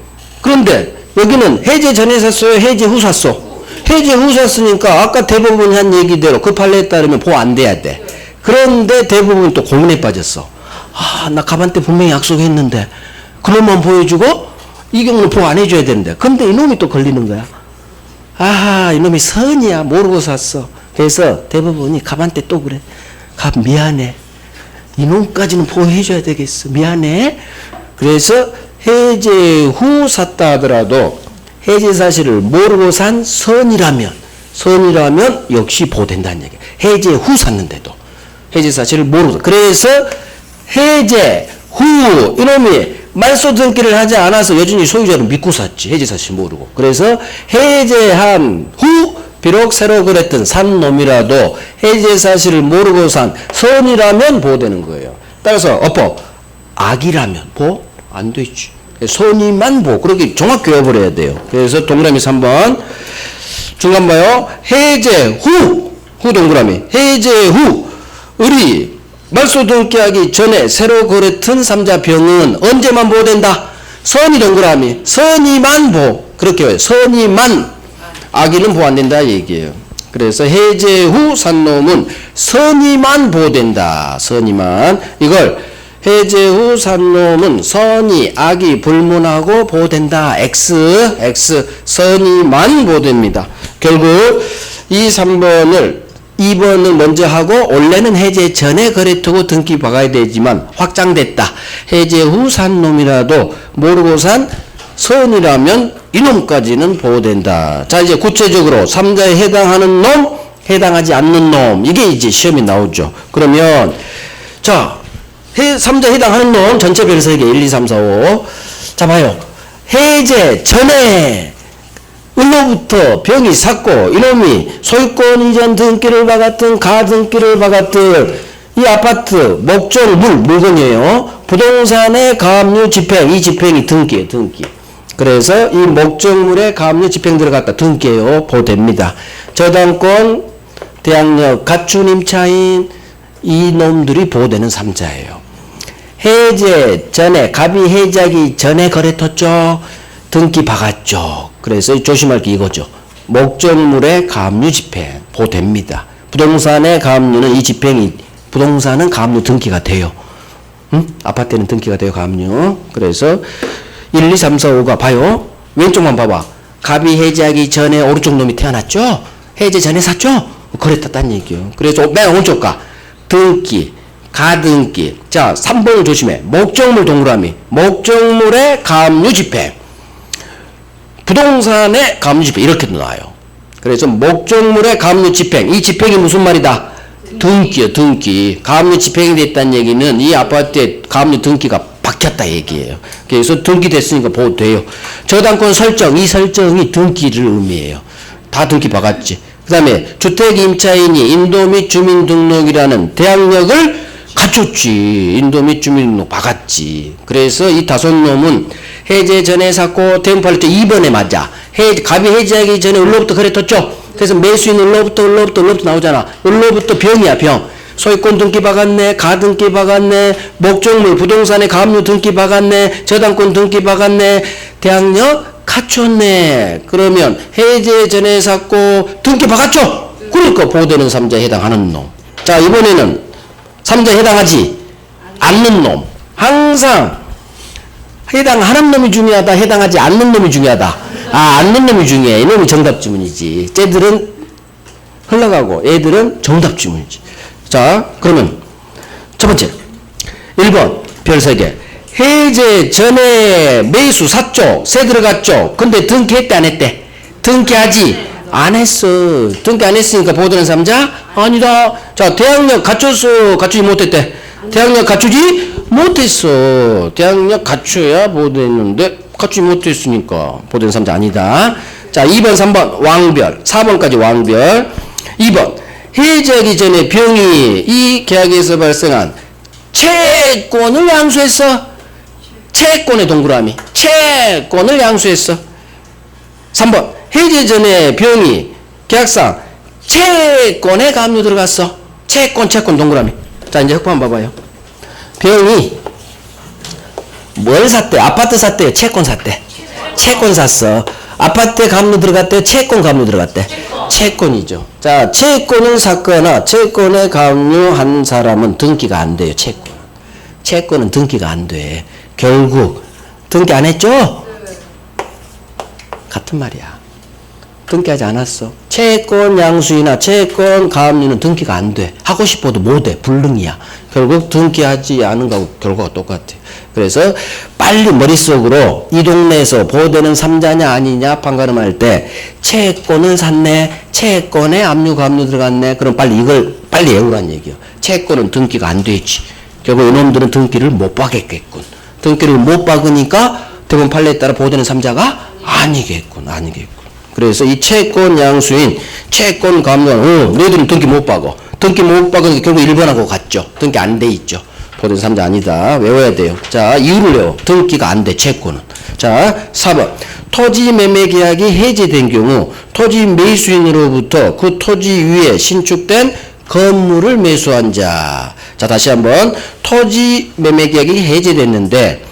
그런데 여기는 해제 전에 샀어요? 해제 후 샀어? 해제 후 샀으니까 아까 대부분이 한 얘기대로 그 판례에 따르면 보호 안 돼야 돼. 그런데 대부분 또 고민에 빠졌어. 나 갑한테 분명히 약속했는데 그놈만 보여주고 이 경우는 보호 안 해줘야 되는데 근데 이놈이 또 걸리는 거야. 이놈이 선이야. 모르고 샀어. 그래서 대부분이 갑한테 또 그래. 갑 미안해. 이놈까지는 보호해줘야 되겠어. 미안해. 그래서 해제 후 샀다 하더라도 해제 사실을 모르고 산 선이라면 역시 보호된다는 얘기야. 해제 후 샀는데도 해제 사실을 모르고. 그래서 해제 후 이놈이 말소 등기를 하지 않아서 여전히 소유자를 믿고 샀지. 해제 사실 모르고. 그래서 해제한 후 비록 새로 그랬던 산 놈이라도 해제 사실을 모르고 산 선이라면 보호되는 거예요. 따라서 어법 악이라면 보호 안 되지. 선이만 보호. 그렇게 정확히 외워버려야 돼요. 그래서 동그라미 3번 중간 봐요. 해제 후 동그라미 해제 후 을이 말소 등기하기 전에 새로 거래한 삼자병은 언제만 보호된다? 선이 동그라미 선이만 보호. 그렇게 해요. 선이만 악의는 보호 안 된다 얘기예요. 그래서 해제 후 산 놈은 선이만 보호된다. 선이만. 이걸 해제 후 산 놈은 선이 악이 불문하고 보호된다. X 선이만 보호됩니다. 결국 이 3번을 2번을 먼저 하고 원래는 해제 전에 거래투고 등기 박아야 되지만 확장됐다. 해제 후 산 놈이라도 모르고 산 선이라면 이놈까지는 보호된다. 자 이제 구체적으로 3자에 해당하는 놈, 해당하지 않는 놈 이게 이제 시험에 나오죠. 그러면 자 3자에 해당하는 놈 전체 별 3개 1, 2, 3, 4, 5 자 봐요. 해제 전에 을로부터 병이 샀고 이놈이 소유권 이전 등기를 박았든 가등기를 박았든 이 아파트 목적 물건이에요. 부동산의 가압류 집행 이 집행이 등기예요. 등기. 그래서 이 목적물에 가압류 집행 들어갔다. 등기예요. 보호됩니다. 저당권 대항력 갖춘 임차인 이 놈들이 보호되는 3자예요. 해제 전에 갑이 해제하기 전에 거래토죠. 등기 박았죠. 그래서 조심할 게 이거죠. 목적물의 가압류 집행 보호됩니다. 부동산의 가압류는 이 집행이 부동산은 가압류 등기가 돼요. 아파트는 등기가 돼요. 가압류. 그래서 1, 2, 3, 4, 5가 봐요. 왼쪽만 봐봐. 갑이 해제하기 전에 오른쪽 놈이 태어났죠. 해제 전에 샀죠. 그랬다는 얘기요. 그래서 맨 오른쪽 가 등기 가등기. 자 3번을 조심해. 목적물 동그라미 목적물의 가압류 집행 부동산의 가압류 집행 이렇게 나와요. 그래서 목적물의 가압류 집행 이 집행이 무슨 말이다? 등기요. 등기. 가압류 집행이 됐다는 얘기는 이 아파트에 가압류 등기가 박혔다 얘기예요. 그래서 등기 됐으니까 보호돼요. 저당권 설정 이 설정이 등기를 의미해요. 다 등기 박았지. 그 다음에 주택임차인이 인도 및 주민등록이라는 대항력을 갖췄지. 인도 및 주민등록 박았지. 그래서 이 5놈은 해제 전에 샀고 대응팔 때 2번에 맞아. 갑이 해제하기 전에 을로부터 거래토죠. 그래서 매수인 을로부터 나오잖아. 을로부터 병이야. 병. 소유권 등기 박았네. 가등기 박았네. 목적물 부동산의 가압류 등기 박았네. 저당권 등기 박았네. 대항력 갖췄네. 그러면 해제 전에 샀고 등기 박았죠. 그러니까 보호되는 3자에 해당하는 놈. 자 이번에는 3자에 해당하지 않는 놈. 항상 해당하는 놈이 중요하다. 해당하지 않는 놈이 중요하다. 않는 놈이 중요해. 이놈이 정답 지문이지. 쟤들은 흘러가고 애들은 정답 지문이지. 자 그러면 첫 번째 1번 별 3개. 해제 전에 매수 샀죠. 세 들어갔죠. 근데 등기했대 안 했대? 등기하지 안 했어. 등기 안 했으니까 보호되는 3자? 아니다. 자 대항력 갖췄어. 갖추지 못했대. 대항력 갖추지 못했어. 대항력 갖춰야 보호되는데 갖추지 못했으니까 보호되는 3자 아니다. 자 2번 3번 왕별 4번까지 왕별. 2번 해제하기 전에 병이 이 계약에서 발생한 채권을 양수했어. 채권의 동그라미 채권을 양수했어. 3번 해제 전에 병이 계약상 채권에 가압류 들어갔어. 채권 동그라미. 자 이제 흑판 봐봐요. 병이 뭘 샀대? 아파트 샀대? 채권 샀대? 채권 샀어. 아파트에 가압류 들어갔대? 채권 가압류 들어갔대? 채권이죠. 자 채권을 샀거나 채권에 가압류한 사람은 등기가 안 돼요. 채권은 등기가 안 돼. 결국 등기 안 했죠? 같은 말이야. 등기하지 않았어. 채권 양수이나 채권 가압류는 등기가 안 돼. 하고 싶어도 못해. 불능이야. 결국 등기하지 않은 거하고 결과가 똑같아. 그래서 빨리 머릿속으로 이 동네에서 보호되는 3자냐 아니냐 판가름할 때 채권을 샀네. 채권에 압류 가압류 들어갔네. 그럼 빨리 이걸 외우란 얘기야. 채권은 등기가 안 되지. 결국 이놈들은 등기를 못 받겠겠군. 등기를 못 박으니까 대법원 판례에 따라 보호되는 3자가 아니겠군. 그래서 이 채권 양수인 채권 감독, 너희들은 등기 못 박어. 등기 못 박으니까 결국 1번하고 같죠. 등기 안 돼 있죠. 보호되는 3자 아니다. 외워야 돼요. 자, 이유를 외워. 등기가 안 돼, 채권은. 자, 4번. 토지 매매 계약이 해제된 경우 토지 매수인으로부터 그 토지 위에 신축된 건물을 매수한 자. 자, 다시 한번. 토지 매매 계약이 해제됐는데,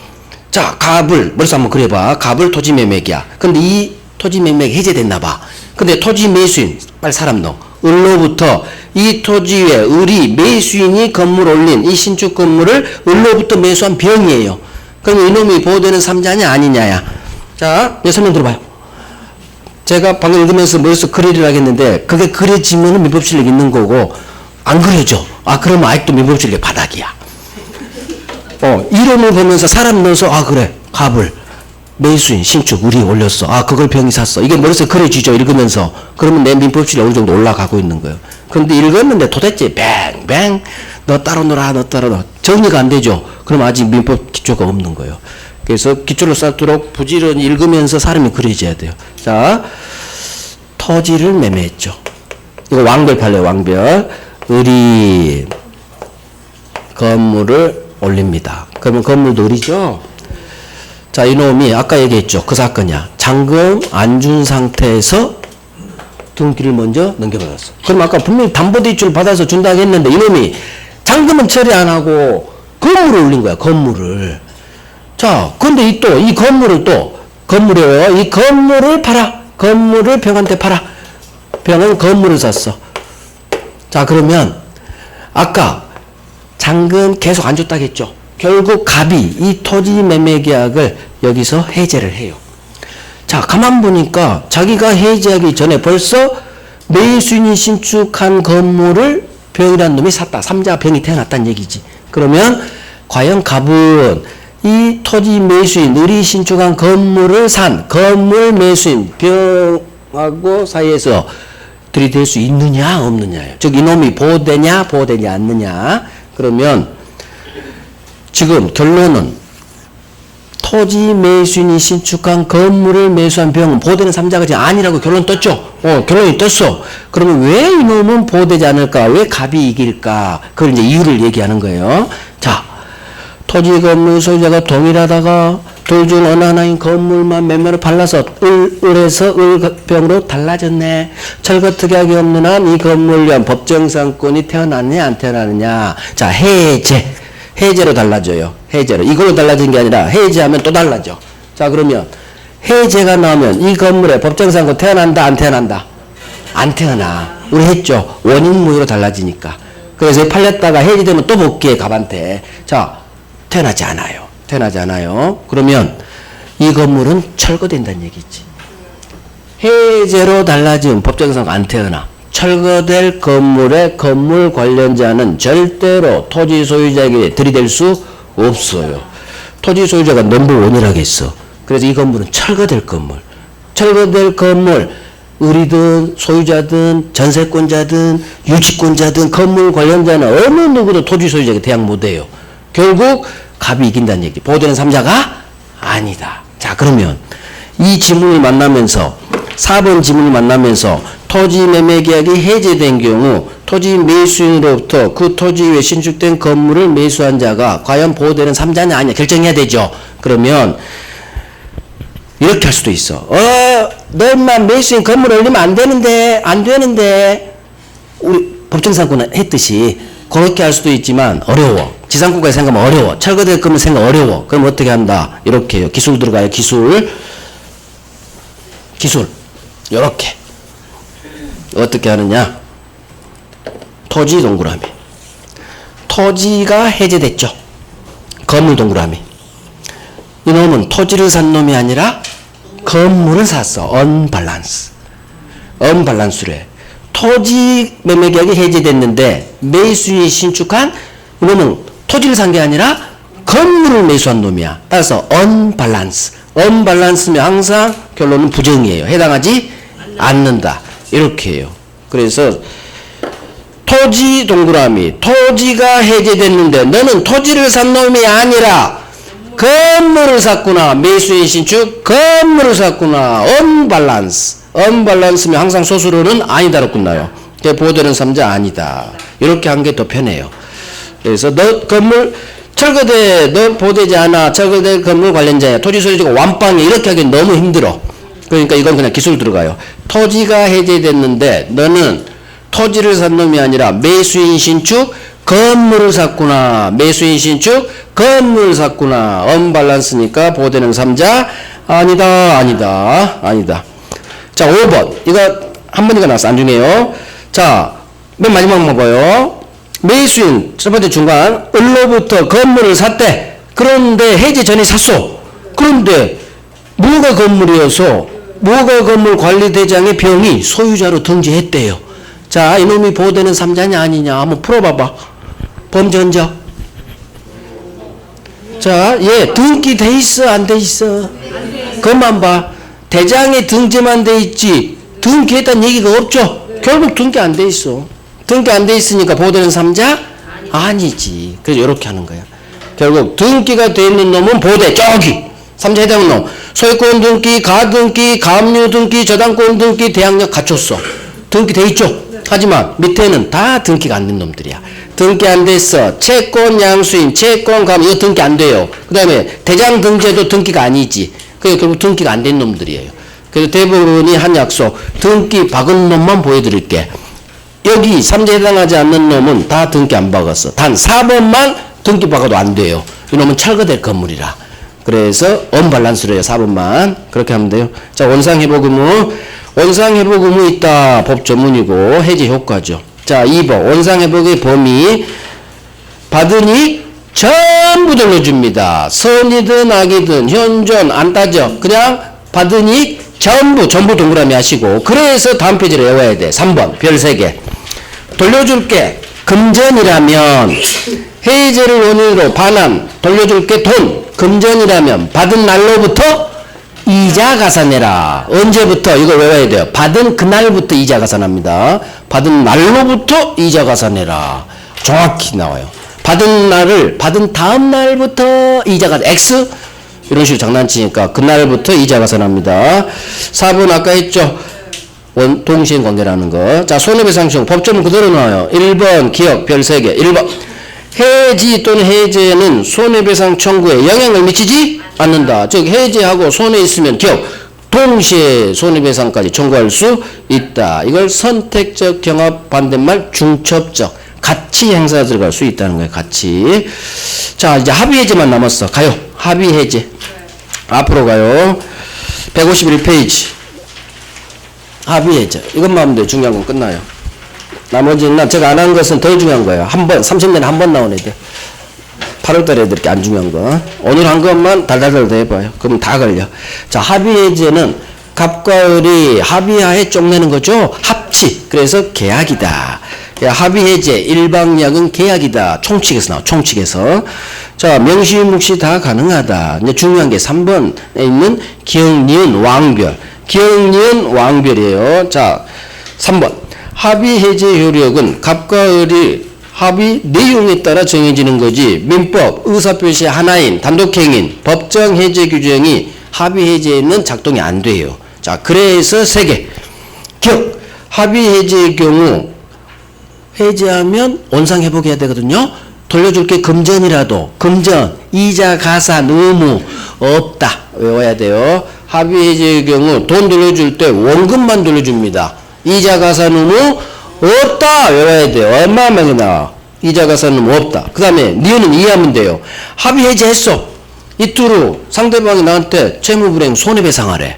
자, 갑을, 머릿속 한번 그려봐. 갑을 토지 매매 계약. 근데 이 토지 매매가 해제됐나봐. 근데 토지 매수인, 빨리 사람 넣어. 을로부터 이 토지 위에 을이 매수인이 건물 올린 이 신축 건물을 을로부터 매수한 병이에요. 그럼 이놈이 보호되는 3자냐 아니냐야. 자, 내 설명 들어봐요. 제가 방금 읽으면서 머릿속 그리려 하겠는데 그게 그려지면 민법실력 있는 거고 안 그려져. 아, 그러면 아직도 민법실력 바닥이야. 이름을 보면서 사람 넣어서 아, 그래, 갑을 매수인 신축 을이 올렸어. 아, 그걸 병이 샀어. 이게 머릿속에 그려지죠. 읽으면서. 그러면 내 민법실이 어느 정도 올라가고 있는 거예요. 그런데 읽었는데 도대체 뱅뱅 너 따로 놀아, 너 따로 놀아. 정리가 안 되죠. 그럼 아직 민법 기초가 없는 거예요. 그래서 기초를 쌓도록 부지런히 읽으면서 사람이 그려져야 돼요. 자, 토지를 매매했죠. 이거 왕별 판례예요. 왕별. 을이 건물을 올립니다. 그러면 건물도 을이죠. 자, 이놈이 아까 얘기했죠. 그 사건이야. 잔금 안 준 상태에서 등기를 먼저 넘겨받았어. 그럼 아까 분명히 담보대출을 받아서 준다고 했는데 이놈이 잔금은 처리 안 하고 건물을 올린 거야. 건물을. 자, 근데 이 건물을 건물이에요. 이 건물을 팔아. 건물을 병한테 팔아. 병은 건물을 샀어. 자, 그러면 아까 잔금 계속 안 줬다겠죠. 결국 갑이 이 토지 매매 계약을 여기서 해제를 해요. 자, 가만 보니까 자기가 해제하기 전에 벌써 매수인이 신축한 건물을 병이라는 놈이 샀다. 3자 병이 태어났다는 얘기지. 그러면 과연 갑은 이 토지 매수인, 을이 신축한 건물을 산 건물 매수인 병하고 사이에서 들이댈 수 있느냐 없느냐예요. 즉 이놈이 보호되냐 않느냐. 그러면 지금 결론은 토지 매수인이 신축한 건물을 매수한 병은 보호되는 3자가 지금 아니라고 결론 떴죠. 결론이 떴어. 그러면 왜 이놈은 보호되지 않을까? 왜 갑이 이길까? 그걸 이제 이유를 얘기하는 거예요. 자, 토지 건물 소유자가 동일하다가 둘 중 어느 하나인 건물만 매매로 팔라서 을에서 을병으로 달라졌네. 철거특약이 없는 한 이 건물련 법정상권이 태어났느냐 안 태어났느냐. 자, 해제로 달라져요. 해제로. 이걸로 달라진 게 아니라 해제하면 또 달라져. 자, 그러면 해제가 나오면 이 건물에 법정상권 태어난다 안 태어난다? 안 태어나. 우리 했죠. 원인 무효로 달라지니까. 그래서 팔렸다가 해제되면 또 복귀해 갑한테. 자, 태어나지 않아요. 그러면 이 건물은 철거된다는 얘기지. 해제로 달라진 법정상권 안 태어나. 철거될 건물의 건물 관련자는 절대로 토지 소유자에게 들이댈 수 없어요. 토지 소유자가 넘버원이라겠어. 그래서 이 건물은 철거될 건물. 철거될 건물, 을이든 소유자든 전세권자든 유치권자든 건물 관련자는 어느 누구도 토지 소유자에게 대항 못해요. 결국 갑이 이긴다는 얘기. 보호되는 3자가 아니다. 자, 그러면 이 지문을 만나면서 4번 지문을 만나면서 토지 매매 계약이 해제된 경우 토지 매수인으로부터 그 토지 위에 신축된 건물을 매수한 자가 과연 보호되는 3자냐 아니냐 결정해야 되죠. 그러면 이렇게 할 수도 있어. 너 인마 매수인 건물 올리면 안 되는데 우리 법정상권은 했듯이 그렇게 할 수도 있지만 어려워. 지상권까지 생각하면 어려워. 철거될 거면 생각 어려워. 그럼 어떻게 한다? 이렇게 해요. 기술 들어가요. 기술. 이렇게. 어떻게 하느냐? 토지 동그라미. 토지가 해제됐죠. 건물 동그라미. 이놈은 토지를 산 놈이 아니라 건물을 샀어. 언밸런스래. 토지 매매 계약이 해제됐는데 매수인이 신축한 이놈은 토지를 산 게 아니라 건물을 매수한 놈이야. 따라서 언밸런스면 항상 결론은 부정이에요. 해당하지 않는다. 이렇게 해요. 그래서 토지 동그라미. 토지가 해제됐는데 너는 토지를 산 놈이 아니라 건물을 샀구나. 매수인 신축 건물을 샀구나. 언밸런스. 언밸런스면 항상 소수로는 아니다로 끝나요. 보호되는 3자 아니다. 이렇게 한 게 더 편해요. 그래서 너 건물 철거돼 너 보호되지 않아. 철거될 건물 관련자야. 토지 소유주가 완빵해. 이렇게 하기 너무 힘들어. 그러니까 이건 그냥 기술 들어가요. 토지가 해제됐는데 너는 토지를 산 놈이 아니라 매수인 신축 건물을 샀구나. 매수인 신축 건물을 샀구나. 언밸런스니까 보호되는 3자 아니다. 아니다. 아니다. 자 5번 이거 한 번이가 나왔어. 안 중요해요. 자 맨 마지막 봐봐요. 매수인 첫 번째 중간 을로부터 건물을 샀대. 그런데 해제 전에 샀어. 그런데 뭐가 건물이어서 뭐가 건물 관리대장의 병이 소유자로 등재했대요. 자 이놈이 보호되는 3자냐 아니냐 한번 풀어봐봐. 범죄 흔적. 자, 얘 등기 돼 있어 안 돼 있어? 그것만 봐. 대장에 등재만 돼 있지 등기했다는 얘기가 없죠. 결국 등기 안 돼 있어. 등기 안 돼 있으니까 보호되는 3자 아니지. 그래서 이렇게 하는 거야. 결국 등기가 돼 있는 놈은 보호돼. 저기 3자 해당 놈 소유권 등기, 가등기, 가압류 등기, 저당권 등기, 대항력 갖췄어. 등기 돼 있죠. 하지만 밑에는 다 등기가 안 된 놈들이야. 등기 안 됐어. 채권 양수인, 채권 감 이거 등기 안 돼요. 그 다음에 대장 등재도 등기가 아니지. 그래서 결국 등기가 안 된 놈들이에요. 그래서 대법원이 한 약속 등기 박은 놈만 보여드릴게. 여기 3자에 해당하지 않는 놈은 다 등기 안 박았어. 단 4번만 등기 박아도 안 돼요. 이놈은 철거될 건물이라. 그래서 언밸런스로 해요. 4번만. 그렇게 하면 돼요. 자 원상회복 의무. 원상회복 의무 있다. 법 전문이고 해제 효과죠. 자 2번 원상회복의 범위 받은 이익 전부 돌려줍니다. 선이든 악이든 현존 안 따져. 그냥 받은 이익 전부 동그라미 하시고. 그래서 다음 페이지를 외워야 돼. 3번 별 3개 돌려줄게. 금전이라면 해제를 원인으로 반환 돌려줄게 돈. 금전이라면 받은 날로부터 이자 가산해라. 언제부터? 이거 외워야 돼요. 받은 그날부터 이자 가산합니다. 받은 날로부터 이자 가산해라. 정확히 나와요. 받은 날을 받은 다음 날부터 이자 가산 X 이런 식으로 장난치니까 그날부터 이자 가산합니다. 4번 아까 했죠. 동시행 관계라는 거. 자 손해배상청 법조문 그대로 나와요. 1번 기억 별 3개. 1번 해지 또는 해제는 손해배상 청구에 영향을 미치지 않는다. 즉 해제하고 손해 있으면 기업 동시에 손해배상까지 청구할 수 있다. 이걸 선택적 경합 반대말 중첩적 같이 행사 들어갈 수 있다는 거예요. 같이. 자 이제 합의해제만 남았어. 가요. 합의해제. 앞으로 가요. 151페이지. 합의해제. 이것만 하면 돼요. 중요한 건 끝나요. 나머지는 제가 안 한 것은 더 중요한 거예요. 한 번, 30년에 한 번 나온 애들. 8월달에 애들 이렇게 안 중요한 거. 오늘 한 것만 달달달 더 해봐요. 그럼 다 걸려. 자, 합의해제는 갑과 을이 합의하에 쪽내는 거죠. 합치. 그래서 계약이다. 합의해제, 일방약은 계약이다. 총칙에서 나와. 총칙에서. 자, 명시, 묵시 다 가능하다. 이제 중요한 게 3번에 있는 기억, 니은, 왕별. 기억, 니은, 왕별이에요. 자, 3번. 합의 해제 효력은 갑과 을이 합의 내용에 따라 정해지는 거지 민법, 의사표시 하나인, 단독행인, 법정 해제 규정이 합의 해제에는 작동이 안 돼요. 자, 그래서 3개. 기억, 합의 해제의 경우 해제하면 원상회복해야 되거든요. 돌려줄 게 금전이라도 금전, 이자, 가산, 의무 없다. 외워야 돼요. 합의 해제의 경우 돈 돌려줄 때 원금만 돌려줍니다. 이자 가산 의무 없다. 외워야 돼요. 얼마만에 나와? 이자 가산 의무 없다. 그 다음에 니은은 이해하면 돼요. 합의 해제했어. 이틀 후 상대방이 나한테 채무불이행 손해배상하래.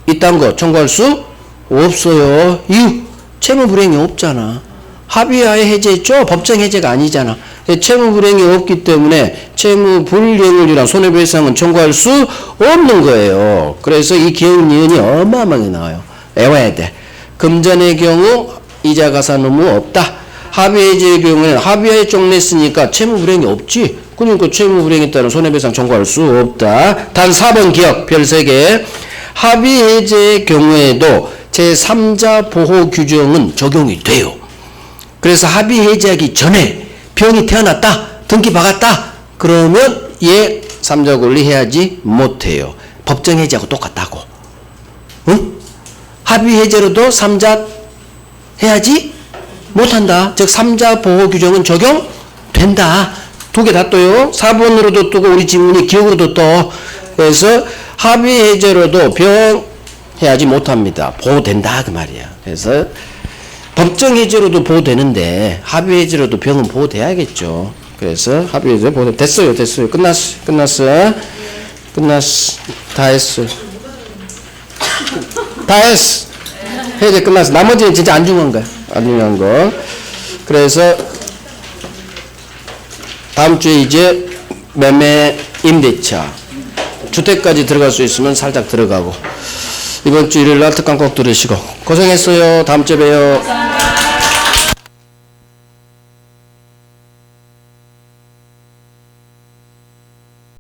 이딴 거 청구할 수 없어요. 이유 채무불이행이 없잖아. 합의하에 해제했죠. 법정 해제가 아니잖아. 채무불이행이 없기 때문에 채무불이행을 위한 손해배상은 청구할 수 없는 거예요. 그래서 이 기억 니은이 어마어마하게 나와요. 외워야 돼. 금전의 경우 이자 가산 의무 없다. 합의해제의 경우에는 합의하에 쪽냈으니까 채무불이행이 없지. 그러니까 채무불이행에 따른 손해배상 청구할 수 없다. 단 4번 기억 별 3개. 합의해제의 경우에도 제3자 보호 규정은 적용이 돼요. 그래서 합의해제하기 전에 병이 태어났다. 등기 박았다. 그러면 얘 삼자 권리 해야지 못해요. 법정 해제하고 똑같다고. 응? 합의 해제로도 삼자 해야지 못한다. 즉 삼자 보호 규정은 적용된다. 두 개 다 떠요. 4번으로도 뜨고 우리 지문이 기억으로도 떠. 그래서 합의 해제로도 병 해야지 못합니다. 보호된다 그 말이야. 그래서 법정 해제로도 보호되는데 합의 해제로도 병은 보호돼야겠죠. 그래서 합의 해제 보호 됐어요. 끝났어. 다 했어. 해제 끝났어. 나머지는 진짜 안 중요한 거야. 안 중요한 거. 그래서 다음 주에 이제 매매 임대차 주택까지 들어갈 수 있으면 살짝 들어가고, 이번 주 일요일 날 특강 꼭 들으시고 고생했어요. 다음 주에 봬요.